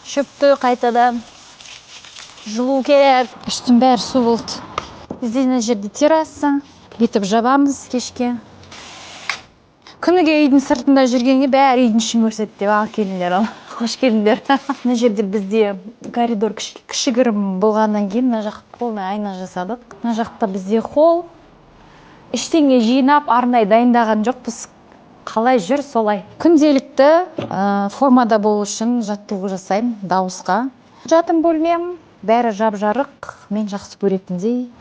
Шөптү кайтадан жылуу керек. Үстүн баары суу болду. Бизде мына жерде терраса. Бүйтүп жабамыз кечке. Күнүгө үйдүн сыртында жүргенге баары үйдүн ишин көрсөтүп ал келиңер ал. Кош келиңер. Мына жерде бизде коридор кишигирим болгондон кийин мына жакта полный айна жасадык. Мына жакта бизде холл. Эчтеке жыйнап, арнай дайындаган жокпуз. Калай жүр, солай. Күнделикти формада болуу үчүн жаттыгуу жасайм дабыска. Жатын бөлмем баары жап-жарык. Мен жакшы көретиндей.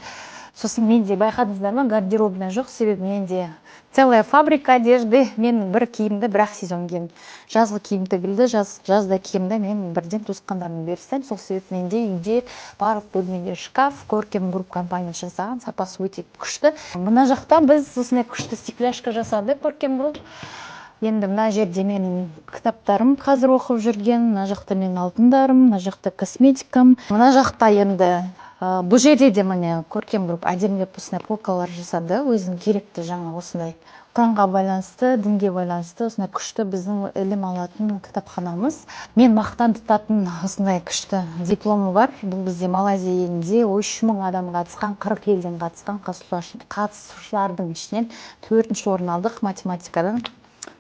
Сосын менде байкадыңыздарбы, гардеробный жок, себеби менде целая фабрика одежды. Мен бир кийимди бир ак сезон кийем. Жазгы кийим тигилди, жазда кийимди мен бирден туускандарыма берип тастайм. Сол себептен менде үйдө баардык бөлмеде шкаф, Көркем Групп компаниясы жасаган, сапасы өтө күчтүү. Мына жакта биз ушундай күчтүү стекляшка жасадык, Көркем Групп. Енді мына жерде менің кітаптарым қазір оқып жүрген, мына жақта менің алтындарым, мына жақта косметикам. Мына жақта енді бұл жерде де міне Көркем Групп әдемілеп осындай полкалар жасады. Өзінің керекті жаңа осындай Құранға байланысты, дінге байланысты осындай күшті біздің ілім алатын кітапханамыз. Мен мақтан тұтатын осындай күшті дипломы бар. Бұл бізде Малайзия елінде 3000 адам қатысқан, 40 елден қатысқан қатысушылардың ішінен 4-ші орын алдық математикадан.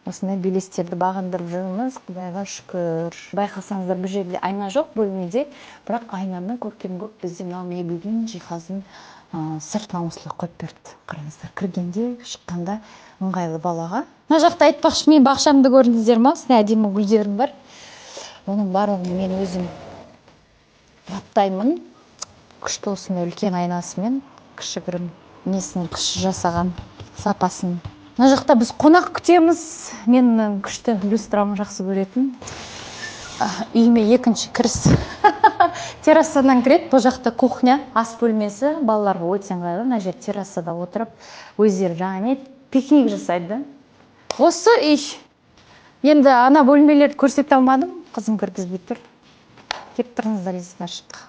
Осындай белестерді бағындырып жүрміз, Құдайға шүкір. Байқасаңыздар, бұл жерде айна жоқ бөлмеде, бірақ айнаны Көркем Групп бізде мынау мебельдің жиһазын сыртынан осылай қойып берді. Қараңыздар, кіргенде, шыққанда ыңғайлы балаға. Мына жақта айтпақшы, мен бақшамды көрдіңіздер ме? Осындай әдемі гүлдерім бар. Оның барлығын мен өзім баптаймын. Күшті осындай үлкен айнасымен, кішігірім несін жасаған сапасын. Мына жақта біз қонақ күтеміз. Мен күшті люстрамы жақсы көретін. Үйіме екінші кіріс. Террасадан кіреді. Бұл жақта кухня, ас бөлмесі. Балаларға өте ыңғайлы. Мына жер террасада отырып, өздері жаңа пикник жасайды. Осы үй. Енді ана бөлмелерді көрсете алмадым. Қызым кіргізбей тұр. Кеп тұрыңыздар, есік ашық.